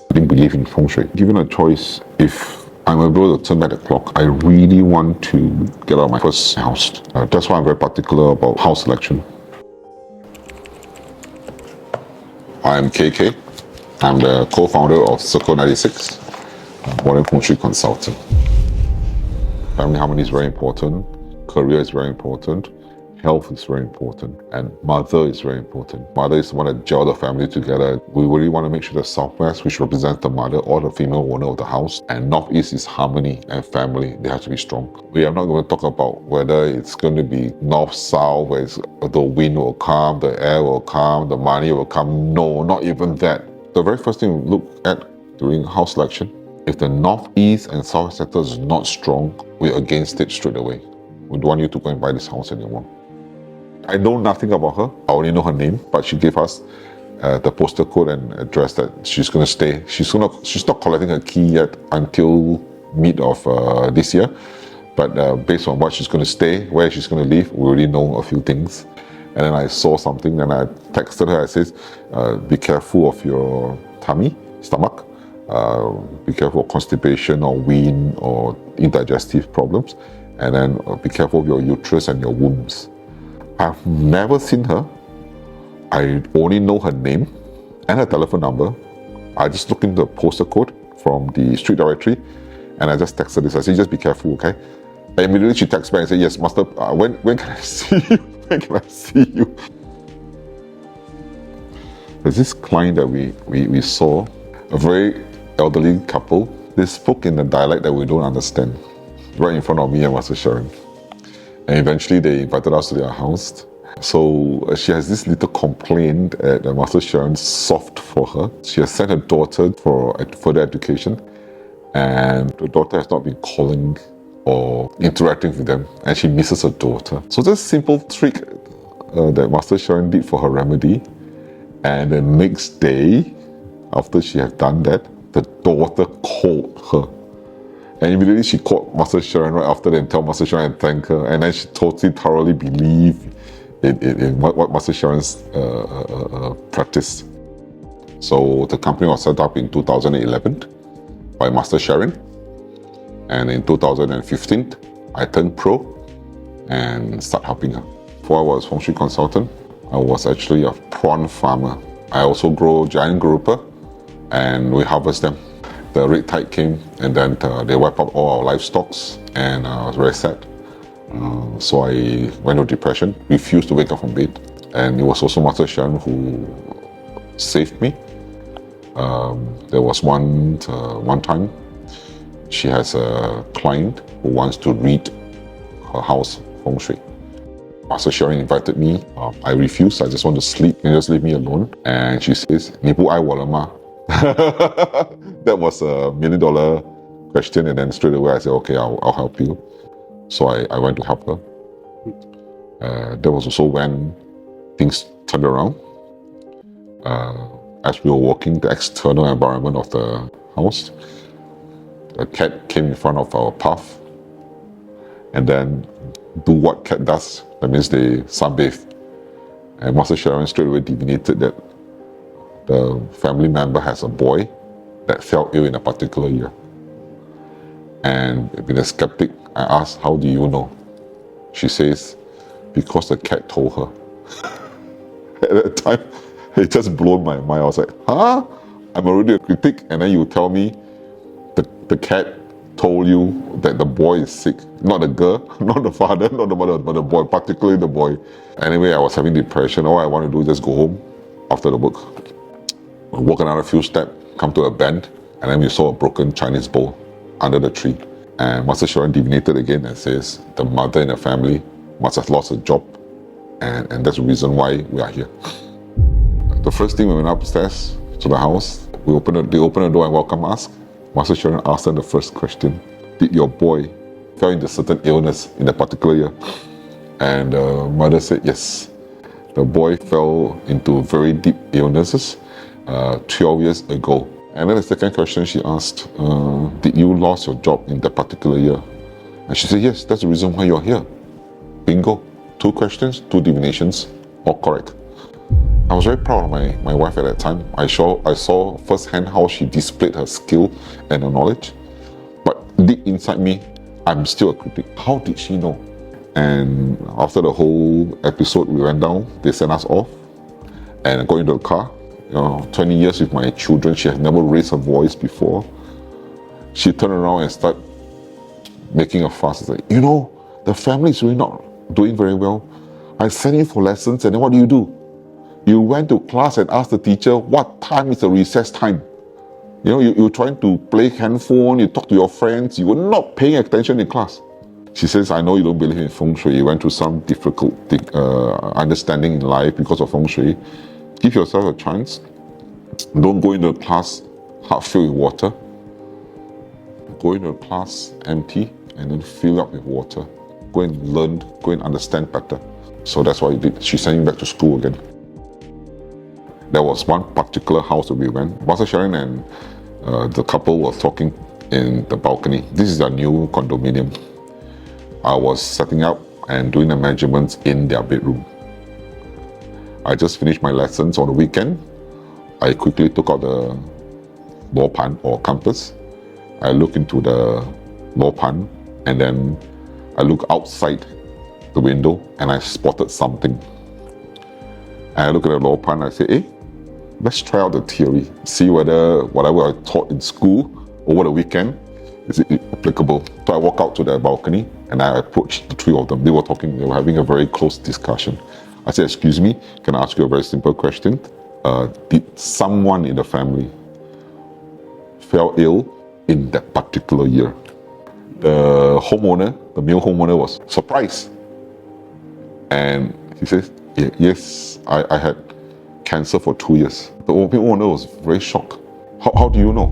I didn't believe in feng shui. Given a choice, if I'm able to turn back the clock, I really want to get out of my first house. That's why I'm very particular about house selection. I'm KK. I'm the co-founder of Circle 96, modern feng shui consultant. Family harmony is very important, career is very important, health is very important, and mother is very important. Mother is the one that gel the family together. We really want to make sure the Southwest, which represents the mother or the female owner of the house, and Northeast is harmony and family. They have to be strong. We are not going to talk about whether it's going to be north-south, where the wind will come, the air will come, the money will come. No, not even that. The very first thing we look at during house selection, if the northeast and south sector is not strong, we're against it straight away. We don't want you to go and buy this house anymore. I know nothing about her. I only know her name, but she gave us the postal code and address that she's going to stay. She's not collecting her key yet until mid of this year. But based on what she's going to stay, where she's going to live, we already know a few things. And then I saw something and I texted her. I said, be careful of your stomach. Be careful of constipation or wind or indigestive problems. And then be careful of your uterus and your wombs. I've never seen her. I only know her name and her telephone number. I just looked into the postal code from the street directory and I just texted this. I said, just be careful, okay? And immediately she texts back and said, yes, Master, when can I see you? When can I see you? There's this client that we saw, a very elderly couple. They spoke in a dialect that we don't understand, right in front of me and Master Sharon. And eventually they invited us to their house. So she has this little complaint that Master Sharon's soft for her. She has sent her daughter for further education, and the daughter has not been calling or interacting with them, and she misses her daughter. So this simple trick that Master Sharon did for her remedy, and the next day, after she had done that, the daughter called her. And immediately she called Master Sharon right after that and tell Master Sharon and thank her. And then she totally thoroughly believed in what Master Sharon's practiced. So the company was set up in 2011 by Master Sharon. And in 2015, I turned pro and started helping her. Before I was feng shui consultant, I was actually a prawn farmer. I also grow giant grouper and we harvest them. The red tide came and then they wiped out all our livestock and I was very sad. So I went into depression, refused to wake up from bed. And it was also Master Sharon who saved me. There was one time, she has a client who wants to read her house feng shui. Master Sharon invited me. I refused. I just want to sleep and just leave me alone. And she says, 你不爱我了吗? That was $1 million question, and then straight away I said, okay, I'll help you. So I went to help her. That was also when things turned around. As we were walking the external environment of the house, a cat came in front of our path and then do what cat does. That means they sunbathe. And Master Sharon straight away divinated that the family member has a boy that fell ill in a particular year. And being a skeptic, I asked, how do you know? She says, because the cat told her. At that time, it just blew my mind. I was like, huh? I'm already a critic, and then you tell me the cat told you that the boy is sick. Not the girl, not the father, not the mother, but the boy, particularly the boy. Anyway, I was having depression. All I want to do is just go home after the work. Walk another few steps, come to a bend, and then we saw a broken Chinese bowl under the tree. And Master Sharon divinated again and says, the mother in the family must have lost her job, and that's the reason why we are here. The first thing we went upstairs to the house, they opened the door and welcomed us. Master Sharon asked them the first question, did your boy fell into certain illness in a particular year? And mother said yes. The boy fell into very deep illnesses 12 years ago. And then the second question she asked, did you lose your job in that particular year? And she said, yes, that's the reason why you're here. Bingo. 2 questions, 2 divinations, all correct. I was very proud of my wife at that time. I saw firsthand how she displayed her skill and her knowledge. But deep inside me, I'm still a critic. How did she know? And after the whole episode, we went down, they sent us off, and I got into the car. 20 years with my children, she has never raised her voice before. She turned around and started making a fuss. Like, the family is really not doing very well. I sent you for lessons, and then what do? You went to class and asked the teacher, what time is the recess time? You're trying to play handphone, you talk to your friends, you were not paying attention in class. She says, I know you don't believe in feng shui. You went through some difficult understanding in life because of feng shui. Give yourself a chance. Don't go into a class half filled with water. Go into a class empty and then fill up with water. Go and learn, go and understand better. So that's what I did. She sent me back to school again. There was one particular house that we went. Master Sharon and the couple were talking in the balcony. This is a new condominium. I was setting up and doing the measurements in their bedroom. I just finished my lessons on the weekend. I quickly took out the Lopan or compass. I looked into the Lopan and then I looked outside the window and I spotted something. And I look at the Lopan and I say, let's try out the theory. See whether whatever I taught in school over the weekend is applicable. So I walk out to the balcony and I approached the three of them. They were having a very close discussion. I said, excuse me, can I ask you a very simple question? Did someone in the family fell ill in that particular year? The male homeowner was surprised. And he says, yes, I had cancer for 2 years. The male owner was very shocked. How do you know?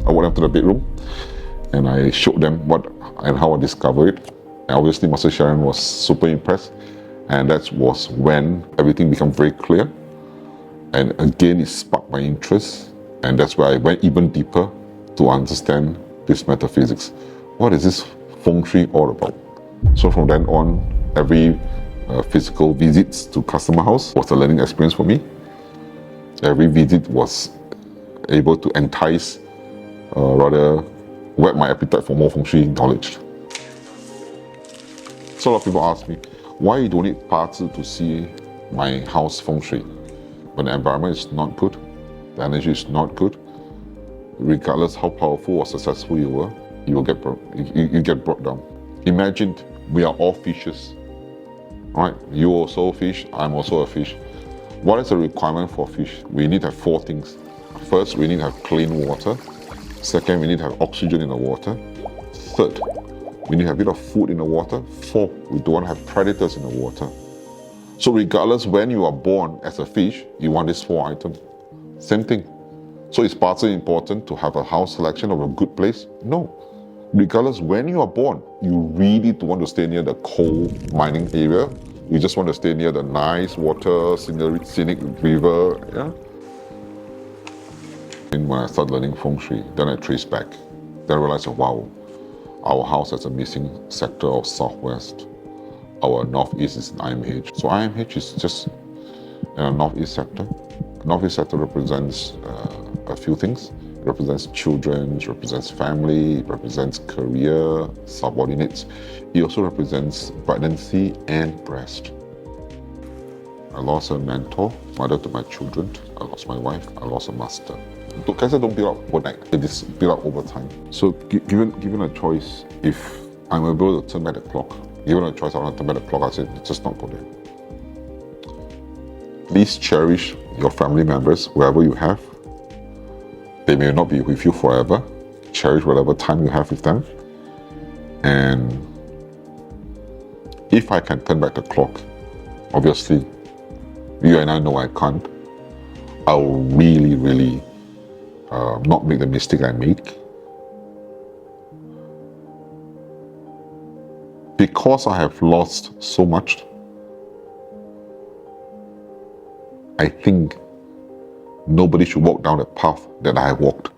I went up to the bedroom and I showed them what and how I discovered it. And obviously, Master Sharon was super impressed. And that was when everything became very clear. And again, it sparked my interest. And that's where I went even deeper to understand this metaphysics. What is this feng shui all about? So from then on, every physical visits to customer house was a learning experience for me. Every visit was able to entice, whet my appetite for more feng shui knowledge. So a lot of people ask me, why you don't need 八字 to see my house feng shui? When the environment is not good, the energy is not good, regardless how powerful or successful you were, you get brought down. Imagine we are all fishes, right? You also a fish, I'm also a fish. What is the requirement for fish? We need to have 4 things. First, we need to have clean water. Second, we need to have oxygen in the water. Third, we need to have a bit of food in the water. 4, we don't want to have predators in the water. So regardless when you are born as a fish, you want these 4 items. Same thing. So is partly important to have a house selection of a good place? No. Regardless when you are born, you really don't want to stay near the coal mining area. You just want to stay near the nice water, scenic river. Yeah. And when I started learning feng shui, then I traced back. Then I realized, wow, our house has a missing sector of southwest. Our northeast is in IMH. So IMH is just a northeast sector. Northeast sector represents a few things. It represents children, it represents family, it represents career, subordinates. It also represents pregnancy and breast. I lost a mentor, mother to my children. I lost my wife. I lost a master. Cancer don't build up overnight. It is built up over time. So given a choice, if I'm able to turn back the clock, given a choice I want to turn back the clock, I said, just not go there. Please cherish your family members, wherever you have. They may not be with you forever. Cherish whatever time you have with them. And if I can turn back the clock, obviously, you and I know I can't. I will really not make the mistake I made. Because I have lost so much, I think nobody should walk down the path that I have walked.